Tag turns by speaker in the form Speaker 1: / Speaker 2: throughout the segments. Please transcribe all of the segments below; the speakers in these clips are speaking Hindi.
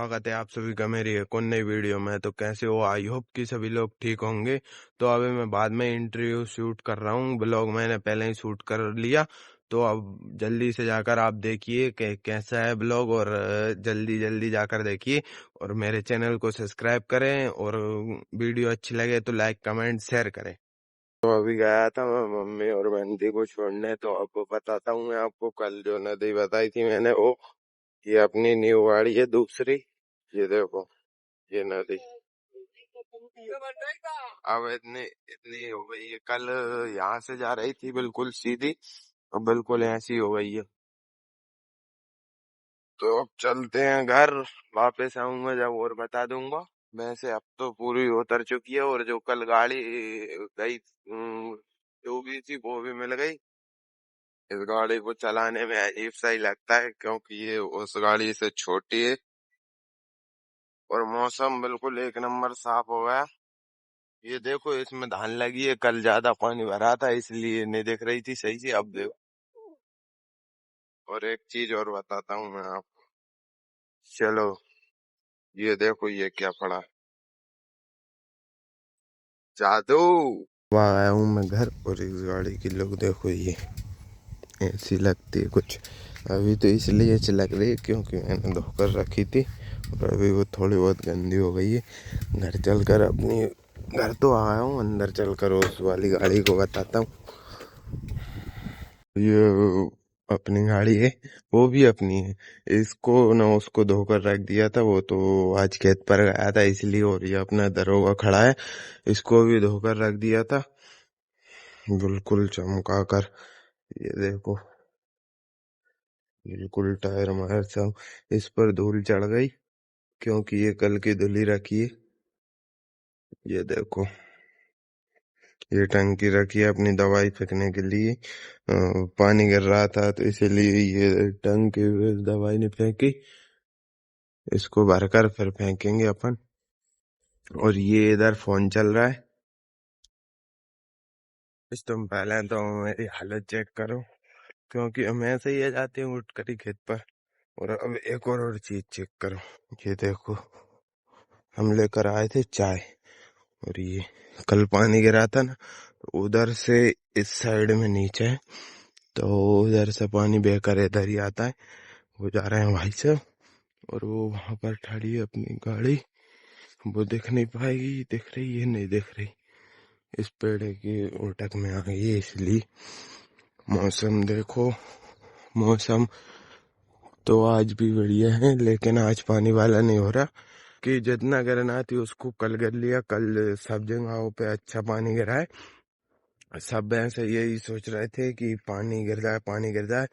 Speaker 1: स्वागत है आप सभी का मेरी एक और नई वीडियो में। तो कैसे हो? आई होप कि सभी लोग ठीक होंगे। तो अभी मैं बाद में इंटरव्यू शूट कर रहा हूँ। ब्लॉग मैंने पहले ही शूट कर लिया, तो अब जल्दी से जाकर आप देखिए कि कैसा है ब्लॉग, और जल्दी जल्दी जाकर देखिए और मेरे चैनल को सब्सक्राइब करें, और वीडियो अच्छी लगे तो लाइक कमेंट शेयर करें। तो अभी गया था मैं मम्मी और बहनती को छोड़ने। तो आपको बताता हूँ, मैं आपको कल जो नदी बताई थी मैंने, वो ये अपनी न्यू गाड़ी है दूसरी। ये देखो, ये नदी अब इतनी इतनी हो गई है। कल यहाँ से जा रही थी बिल्कुल सीधी, और बिल्कुल ऐसी हो गई है। तो अब चलते हैं घर। वापस आऊंगा जब और बता दूंगा। वैसे अब तो पूरी उतर चुकी है, और जो कल गाड़ी गई जो भी थी वो भी मिल गई। इस गाड़ी को चलाने में अजीब सा ही लगता है, क्योंकि ये उस गाड़ी से छोटी है। और मौसम बिल्कुल एक नंबर साफ हो गया। ये देखो, इसमें धान लगी है। कल ज्यादा पानी भरा था इसलिए नहीं दिख रही थी सही से, अब देखो। और एक चीज और बताता हूँ मैं आपको। चलो, ये देखो ये क्या पड़ा, जादू। वहाँ आया हूँ मैं घर, और इस गाड़ी की लुक देखो, ये ऐसी लगती है कुछ। अभी तो इसलिए अच्छी लग रही है क्योंकि मैंने धोकर रखी थी, और अभी वो थोड़ी बहुत गंदी हो गई है। घर चलकर अपनी घर तो आया हूँ, अंदर चलकर उस वाली गाड़ी को बताता हूँ। ये अपनी गाड़ी है, वो भी अपनी है। इसको ना उसको धोकर रख दिया था, वो तो आज खेत पर गया था इसलिए। और ये अपना दरोगा खड़ा है, इसको भी धोकर रख दिया था बिल्कुल चमका कर। ये देखो, बिल्कुल टायर मायर सब इस पर धूल चढ़ गई, क्योंकि ये कल की धुली रखी है। ये देखो, ये टंकी रखी है अपनी दवाई फेंकने के लिए। पानी गिर रहा था तो इसीलिए ये टंकी में दवाई नहीं फेंकी। इसको भरकर फिर फेंकेंगे अपन। और ये इधर फोन चल रहा है। इस तुम पहले तो मेरी हालत चेक करो, क्योंकि हम ऐसे ही आ जाते हैं उठ कर ही खेत पर। और अब एक और चीज चेक करो। ये देखो, हम लेकर आए थे चाय, और ये कल पानी गिरा था ना, तो उधर से इस साइड में नीचे है, तो उधर से पानी बहकर इधर ही आता है। वो जा रहे हैं भाई साहब, और वो वहां पर खड़ी है अपनी गाड़ी। वो दिख नहीं पाएगी, दिख रही है नहीं दिख रही, इस पेड़ की उलटक में आ गई है इसलिए। मौसम देखो, मौसम तो आज भी बढ़िया है, लेकिन आज पानी वाला नहीं हो रहा। कि जितना गिरना थी उसको कल गिर लिया। कल सब जगहों पे अच्छा पानी गिरा है। सब ऐसे यही सोच रहे थे कि पानी गिर जाए, पानी गिर जाए।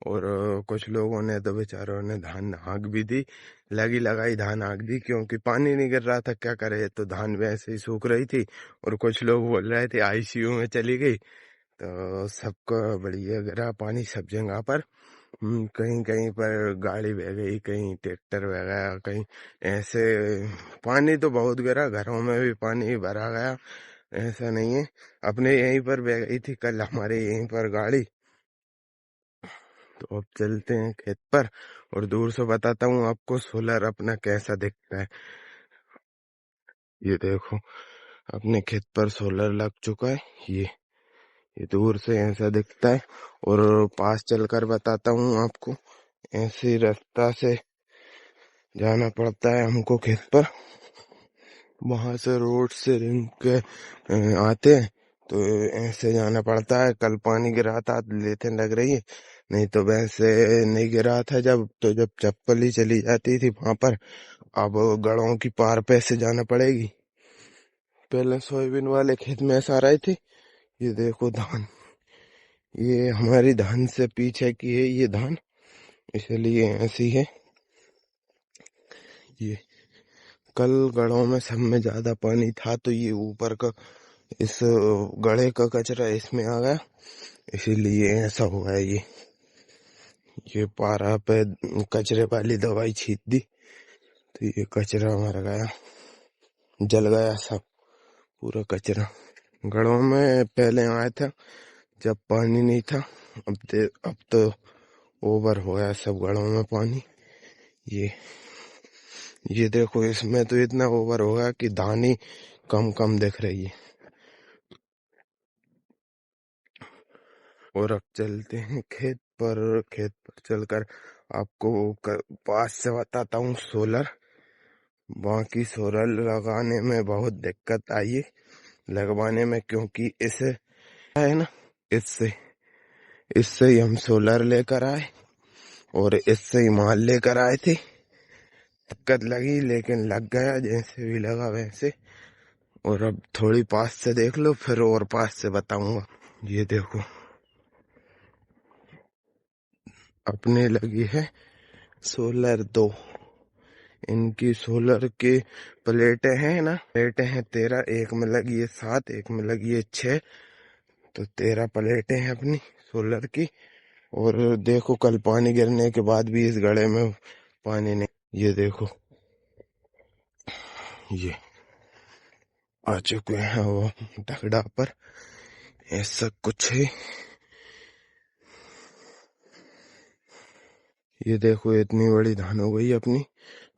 Speaker 1: और कुछ लोगों ने तो बेचारों ने धान हाँक भी दी, लगी लगाई धान हाँक दी, क्योंकि पानी नहीं गिर रहा था। क्या करे, तो धान भी ऐसे ही सूख रही थी। और कुछ लोग बोल रहे थे आईसीयू में चली गई। तो सबको बढ़िया गिरा पानी सब जगह पर। कहीं कहीं पर गाड़ी बह गई, कहीं ट्रैक्टर बह गया, कहीं ऐसे। पानी तो बहुत गिरा, घरों में भी पानी भरा गया, ऐसा नहीं है। अपने यहीं पर बह गई थी कल हमारे यहीं पर गाड़ी। तो अब चलते हैं खेत पर, और दूर से बताता हूँ आपको सोलर अपना कैसा दिखता है। ये देखो, अपने खेत पर सोलर लग चुका है। ये दूर से ऐसा दिखता है। और पास चलकर बताता हूँ आपको। ऐसे रास्ता से जाना पड़ता है हमको खेत पर। वहां से रोड से रिंग के आते हैं, तो ऐसे जाना पड़ता है। कल पानी गिरा था तो लेते लग रही है, नहीं तो वैसे नहीं गिरा था जब, तो जब चप्पल ही चली जाती थी वहां पर। अब गड़ों की पार पे से जाना पड़ेगी। पहले सोयाबीन वाले खेत में ऐसा रहे थे। ये देखो धान, ये हमारी धान से पीछे की है ये धान, इसलिए ऐसी है। ये कल गड़ों में सब में ज्यादा पानी था, तो ये ऊपर का इस गड़े का कचरा इसमें आ गया, इसीलिए ऐसा हुआ है। ये पारा पे कचरे वाली दवाई छीट दी, तो ये कचरा मर गया, जल गया सब पूरा कचरा। गड़ों में पहले आया था जब पानी नहीं था। अब तो ओवर हो गया सब गड़ों में पानी। ये ये देखो इसमें तो इतना ओवर होगा कि धानी कम कम दिख रही है। और अब चलते हैं खेत पर। खेत पर चलकर आपको पास से बताता हूँ सोलर। बाकी सोलर लगाने में बहुत दिक्कत आई है लगवाने में, क्योंकि इसे है ना, इससे इससे ही हम सोलर लेकर आए और इससे ही माल लेकर आए थे। दिक्कत लगी लेकिन लग गया, जैसे भी लगा वैसे। और अब थोड़ी पास से देख लो, फिर और पास से बताऊंगा। ये देखो अपने लगी है सोलर 2। इनकी सोलर की प्लेटें हैं ना, प्लेटें हैं 13। एक में लगी है 7, एक में लगी है 6। तो 13 प्लेटें हैं अपनी सोलर की। और देखो कल पानी गिरने के बाद भी इस गड्ढे में पानी नहीं। ये देखो ये आ चुके हैं वो ढगड़ा पर। ऐसा कुछ है। ये देखो इतनी बड़ी धान हो गई अपनी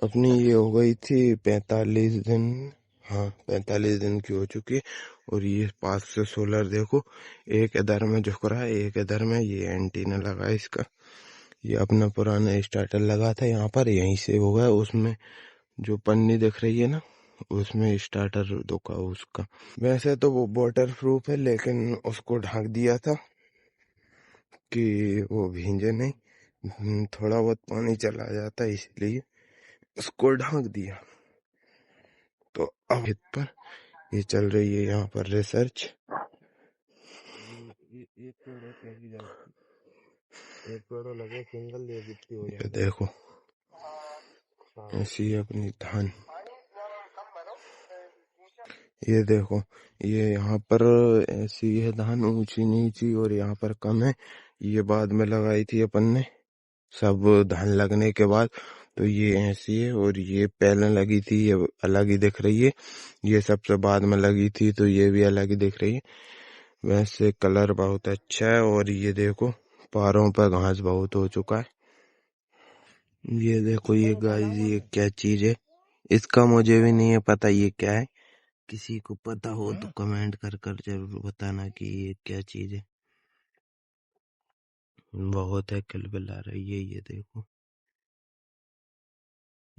Speaker 1: अपनी ये हो गई थी 45 दिन। हाँ 45 दिन की हो चुकी। और ये पास से सोलर देखो, एक इधर में झुक रहा है, एक इधर में। ये एंटीना लगा है इसका। ये अपना पुराना स्टार्टर लगा था यहाँ पर, यहीं से होगा। उसमें जो पन्नी दिख रही है ना, उसमें स्टार्टर दुखा उसका। वैसे तो वो वाटर प्रूफ है, लेकिन उसको ढक दिया था कि वो भींजे नहीं। थोड़ा बहुत पानी चला जाता है, इसलिए उसको ढक दिया। तो अब इस पर ये चल रही है यहाँ पर रिसर्च। एक पेड़ कैसी जाती, एक पेड़ लगे सिंगल ये कितनी हो जाती। देखो ऐसी है अपनी धान। ये देखो ये यहाँ पर ऐसी है धान, ऊंची नीची, और यहाँ पर कम है। ये बाद में लगाई थी अपन ने, सब धान लगने के बाद। तो ये ऐसी है, और ये पहले लगी थी, ये अलग ही दिख रही है। ये सबसे बाद में लगी थी, तो ये भी अलग ही दिख रही है। वैसे कलर बहुत अच्छा है। और ये देखो पारों पर घास बहुत हो चुका है। ये देखो ये गाइस, ये क्या चीज है, इसका मुझे भी नहीं है पता ये क्या है। किसी को पता हो तो कमेंट कर कर जरूर बताना कि ये क्या चीज है। बहुत है खिलबिला रही है। ये देखो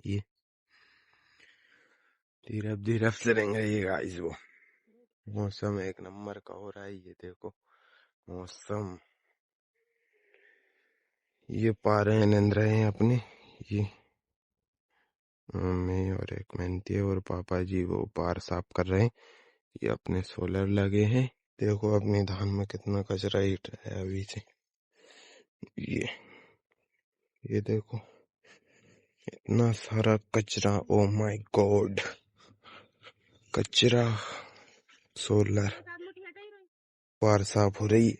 Speaker 1: ये धीरे धीरे से रहेंगे ये गाइस। वो मौसम एक नंबर का हो रहा है। ये देखो मौसम, ये पा रहे हैं निंद रहे हैं अपने। ये मम्मी और एक मेहनती है और पापा जी वो पार साफ कर रहे हैं। ये अपने सोलर लगे हैं। देखो अपनी धान में कितना कचरा हिट है अभी से। ये ये देखो इतना सारा कचरा, ओ माय गॉड। कचरा सोलर पार साफ हो रही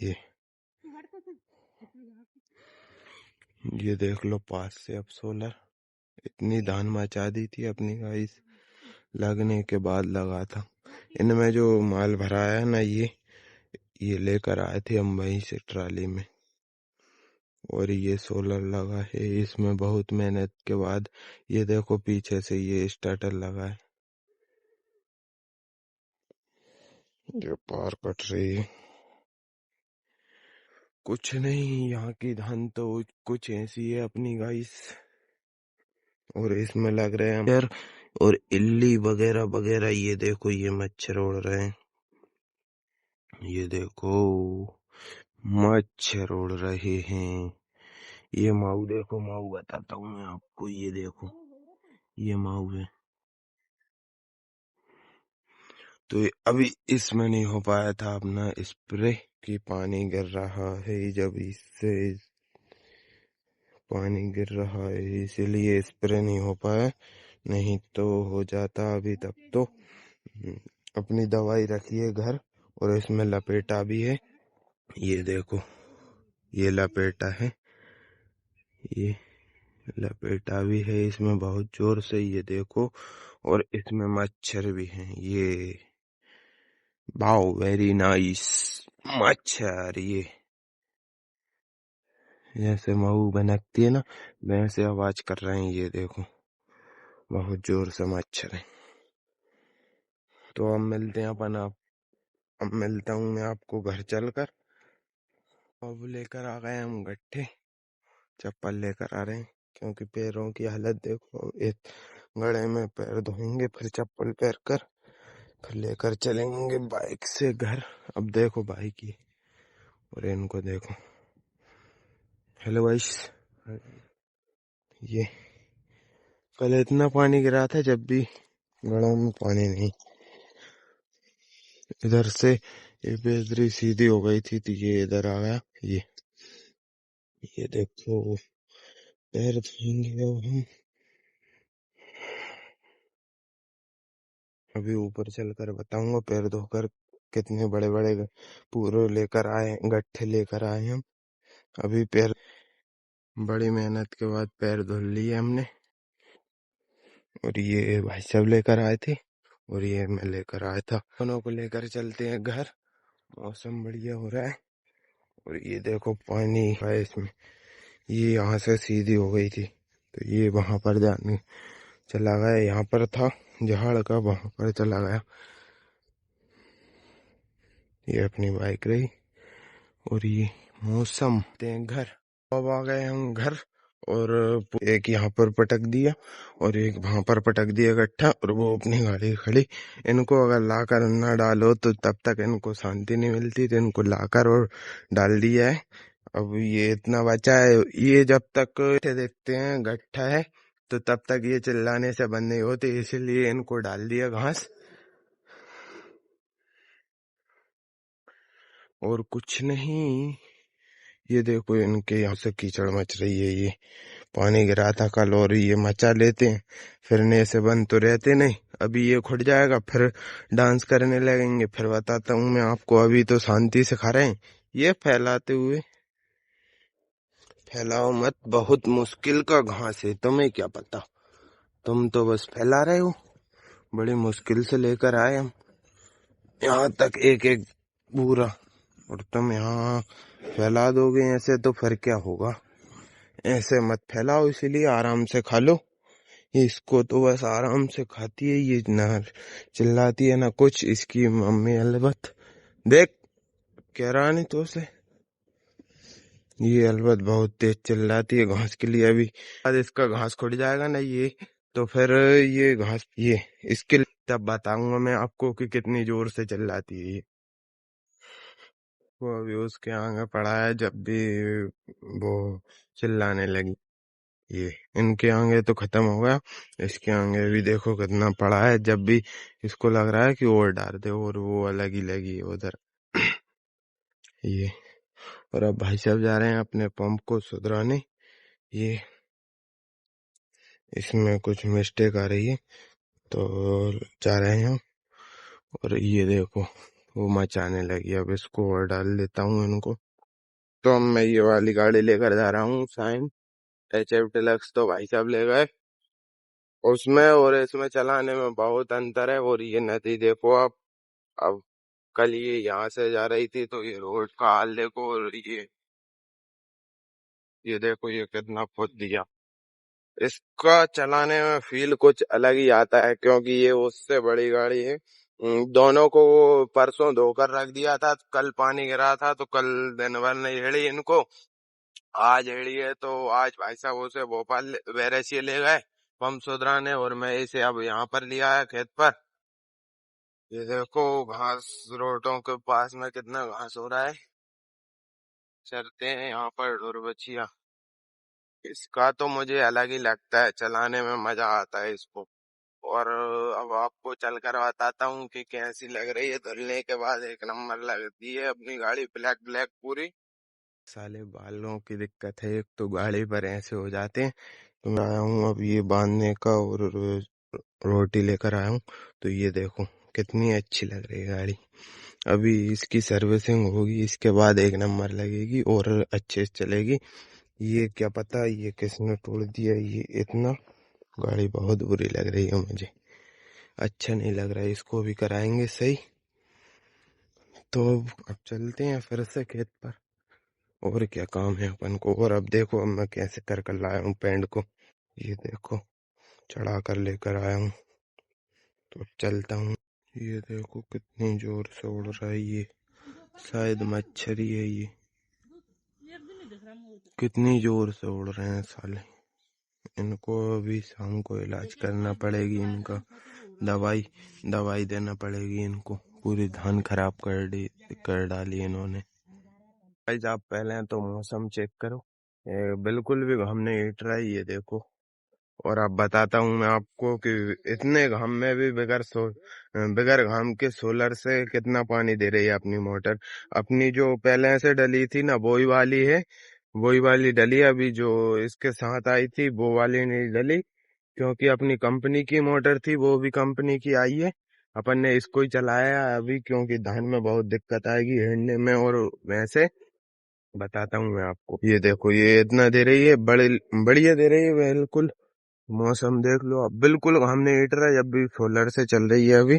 Speaker 1: है। ये देख लो पास से अब सोलर। इतनी धान मचा दी थी अपनी गाइस, लगने के बाद लगा था। इनमें जो माल भरा है ना, ये लेकर आए थे हम वहीं से ट्राली में। और ये सोलर लगा है इसमें बहुत मेहनत के बाद। ये देखो पीछे से ये स्टार्टर लगा है। ये पार कट रही है। कुछ नहीं, यहाँ की धान तो कुछ ऐसी है अपनी गाइस। और इसमें लग रहे हैं यार, और इल्ली वगैरह वगैरह। ये देखो ये मच्छर उड़ रहे हैं। ये देखो मच्छर उड़ रहे हैं। ये माऊ देखो, माऊ बताता हूँ मैं आपको। ये देखो ये माऊ है। तो अभी इसमें नहीं हो पाया था अपना स्प्रे, कि पानी गिर रहा है, जब इससे पानी गिर रहा है इसीलिए स्प्रे नहीं हो पाया। नहीं तो हो जाता अभी तक तो। अपनी दवाई रखी है घर, और इसमें लपेटा भी है। ये देखो ये लपेटा है, ये लपेटा भी है इसमें बहुत जोर से। ये देखो और इसमें मच्छर भी हैं। ये वाओ वेरी नाइस मच्छर। ये जैसे मऊ बनकती है ना, वैसे आवाज कर रहे हैं। ये देखो बहुत जोर से मच्छर है। तो अब मिलते हैं अपन, अब मिलता हूँ मैं आपको घर चलकर। अब लेकर आ गए हम गट्ठे, चप्पल लेकर आ रहे हैं क्योंकि पैरों की हालत देखो। एक गड़े में पैर धोएंगे, फिर चप्पल पहन कर फिर लेकर चलेंगे बाइक से घर। अब देखो बाइक की, और इनको देखो। हेलो गाइस, ये कल इतना पानी गिरा था, जब भी गड़ों में पानी नहीं। इधर से ये बेदरी सीधी हो गई थी तो ये इधर आ गया। ये देखो पैर धोएंगे अब हम। अभी ऊपर चलकर बताऊंगा पैर धोकर कितने बड़े बड़े पूरे लेकर आए, गट्ठे लेकर आए हम। अभी पैर, बड़ी मेहनत के बाद पैर धुल लिए हमने। और ये भाई साहब लेकर आए थे, और ये मैं लेकर आया था। दोनों को लेकर चलते हैं घर। मौसम बढ़िया हो रहा है। और ये देखो पानी है इसमें, ये यहाँ से सीधी हो गई थी तो ये वहां पर जाने चला गया। यहाँ पर था झाड़ का, वहां पर चला गया। ये अपनी बाइक रही। और ये मौसम घर। अब आ गए हम घर, और एक यहाँ पर पटक दिया और एक वहां पर पटक दिया गट्ठा, और वो अपनी गाड़ी खड़ी। इनको अगर लाकर ना डालो तो तब तक इनको शांति नहीं मिलती, तो इनको लाकर और डाल दिया है। अब ये इतना बचा है, ये जब तक देखते हैं गट्ठा है तो तब तक ये चिल्लाने से बंद नहीं होते, इसीलिए इनको डाल दिया घास। और कुछ नहीं, ये देखो इनके यहाँ से कीचड़ मच रही है। ये पानी गिरा था कल, और ये मचा लेते हैं, फिरने से बंद तो रहते नहीं। अभी ये खुट जाएगा, फिर डांस करने लगेंगे। फिर बताता हूँ मैं आपको, अभी तो शांति से खा रहे हैं। ये फैलाते हुए, फैलाओ मत, बहुत मुश्किल का घास है, तुम्हें क्या पता, तुम तो बस फैला रहे हो। बड़ी मुश्किल से लेकर आए हम यहाँ तक, एक एक पूरा, और तुम यहाँ फैला दोगे ऐसे तो फिर क्या होगा। ऐसे मत फैलाओ, इसीलिए आराम से खा लो। इसको तो बस आराम से खाती है, ये ना चिल्लाती है ना कुछ। इसकी मम्मी अलबत देख, कह रहा नहीं तो उसे, ये अलबत बहुत तेज चिल्लाती है घास के लिए। अभी आज इसका घास खुट जाएगा ना ये, तो फिर ये घास, ये इसके लिए तब बताऊंगा मैं आपको कि कितनी जोर से चिल्लाती है ये। वो अभी उसके आगे पड़ा है, जब भी वो चिल्लाने लगी। ये इनके आगे तो खत्म हो गया, इसके आगे भी देखो कितना पड़ा है। जब भी इसको लग रहा है कि और डाल दे, और वो अलग ही लगी है उधर। ये, और अब भाई साहब जा रहे हैं अपने पंप को सुधराने। ये इसमें कुछ मिस्टेक आ रही है तो जा रहे हैं हम। और ये देखो वो मचाने लगी, अब इसको और डाल देता हूँ इनको। तो अब मैं ये वाली गाड़ी लेकर जा रहा हूँ, साइन HF डिलक्स। तो भाई साहब ले गए, उसमें और इसमें चलाने में बहुत अंतर है। और ये नदी देखो आप, अब कल ये यहाँ से जा रही थी तो ये रोड का हाल देखो। और ये देखो ये कितना खुद दिया। इसका चलाने में फील कुछ अलग ही आता है, क्योंकि ये उससे बड़ी गाड़ी है। दोनों को परसों धोकर रख दिया था, कल पानी गिरा था तो कल दिन भर नहीं हिड़ी इनको। आज हिड़ी है तो आज भाई साहब उसे भोपाल वैरेसी ले गए पंप सुधराने, और मैं इसे अब यहाँ पर लिया है खेत पर। ये देखो घास, रोडों के पास में कितना घास हो रहा है। चलते हैं यहाँ पर ढोर बछिया। इसका तो मुझे अलग ही लगता है, चलाने में मजा आता है इसको। और अब आपको चलकर बताता हूँ कि कैसी लग रही है। धुलने के बाद एक नंबर लगती है अपनी गाड़ी, ब्लैक ब्लैक पूरी। साले बालों की दिक्कत है, एक तो गाड़ी पर ऐसे हो जाते हैं। तो मैं आया हूँ अब ये बांधने का, और रोटी लेकर आया हूँ। तो ये देखो कितनी अच्छी लग रही है गाड़ी। अभी इसकी सर्विसिंग होगी, इसके बाद एक नंबर लगेगी और अच्छे से चलेगी। ये क्या पता ये किसने तोड़ दिया ये इतना। गाड़ी बहुत बुरी लग रही है मुझे, अच्छा नहीं लग रहा है। इसको भी कराएंगे सही। तो अब चलते हैं फिर से खेत पर, और क्या काम है अपन को। और अब देखो अब मैं कैसे कर कर लाया हूँ पैंट को, ये देखो चढ़ा कर लेकर आया हूँ, तो चलता हूँ। ये देखो कितनी जोर से उड़ रहा है ये, शायद मच्छरी है ये। कितनी जोर से उड़ रहे हैं साले। इनको अभी शाम को इलाज करना पड़ेगी, इनका दवाई देना पड़ेगी इनको। पूरी धान खराब कर डाली इन्होंने। गाइस आप पहले तो मौसम चेक करो, बिल्कुल भी घाम नहीं हिट रहा है, ये देखो। और अब बताता हूँ मैं आपको कि इतने घाम में भी बगैर घाम के सोलर से कितना पानी दे रही है अपनी मोटर। अपनी जो पहले से डली थी ना, वही वाली डली। अभी जो इसके साथ आई थी वो वाली नहीं डली, क्योंकि अपनी कंपनी की मोटर थी, वो भी कंपनी की आई है। अपन ने इसको ही चलाया अभी, क्योंकि धान में बहुत दिक्कत आएगी हिड़ने में। और वैसे बताता हूँ मैं आपको, ये देखो ये इतना दे रही है, बढ़िया दे रही है बिल्कुल। मौसम देख लो, अब बिल्कुल हमने हीटर है, जब भी सोलर से चल रही है अभी।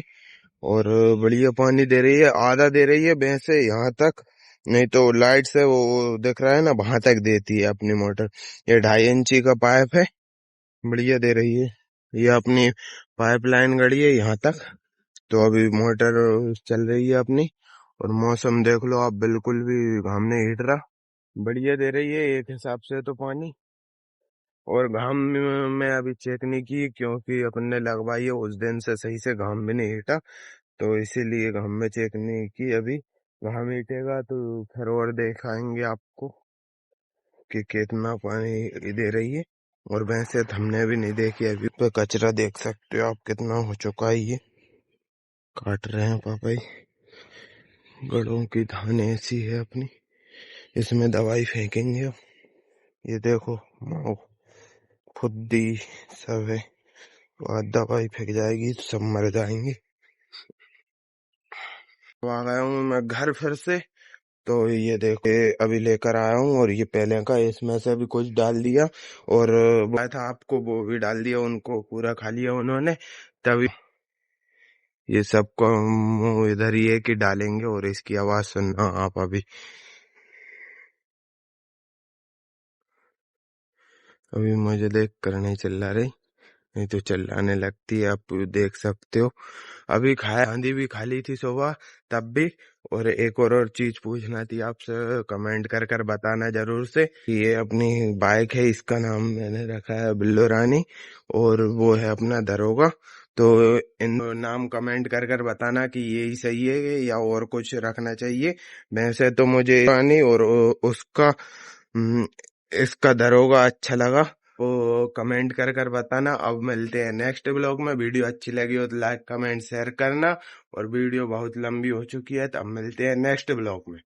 Speaker 1: और बढ़िया पानी दे रही है, आधा दे रही है भैंसे यहाँ तक, नहीं तो लाइट से वो दिख रहा है ना, वहां तक देती है अपनी मोटर। ये 2.5 इंची का पाइप है, बढ़िया दे रही है। ये अपनी पाइपलाइन गड़ी है यहाँ तक, तो अभी मोटर चल रही है अपनी। और मौसम देख लो आप, बिल्कुल भी हमने हीटर बढ़िया दे रही है एक हिसाब से तो पानी। और घाम में अभी चेक नहीं की, क्योंकि अपन ने लगवाई है उस दिन से सही से घाम भी नहीं हिटा, तो इसीलिए घाम में चेक नहीं की अभी। घाम हिटेगा तो फिर और दिखाएंगे आपको कि कितना पानी दे रही है। और वैसे तो हमने भी नहीं देखी अभी। पे कचरा देख सकते हो आप कितना हो चुका है ये, काट रहे हैं पापा। गड़ों की धान ऐसी है अपनी, इसमें दवाई फेंकेंगे अब। ये देखो माओ, फुद्दी सब है, और दवाई फेंक जाएगी तो सब मर जाएंगे। तो आ गया हूँ मैं घर फिर से, तो ये देखो ये अभी लेकर आया हूँ। और ये पहले का, इसमें से भी कुछ डाल दिया, और बोला था आपको वो भी डाल दिया, उनको पूरा खा लिया उन्होंने। तभी ये सबको हम इधर ही है कि डालेंगे। और इसकी आवाज सुनना आप अभी मुझे देख कर नहीं चिल्ला रही, नहीं तो चिल्लाने लगती है, आप देख सकते हो। अभी खाया, आंधी भी खा ली थी सुबह तब भी। और एक और चीज पूछना थी आपसे, कमेंट कर बताना जरूर से कि ये अपनी बाइक है, इसका नाम मैंने रखा है बिल्लो रानी, और वो है अपना दरोगा। तो इन नाम कमेंट कर बताना कि यही सही है या और कुछ रखना चाहिए। वैसे तो मुझे रानी और उसका इसका दरोगा अच्छा लगा, वो कमेंट कर बताना। अब मिलते हैं नेक्स्ट ब्लॉग में। वीडियो अच्छी लगी हो तो लाइक कमेंट शेयर करना। और वीडियो बहुत लंबी हो चुकी है, तो अब मिलते हैं नेक्स्ट ब्लॉग में।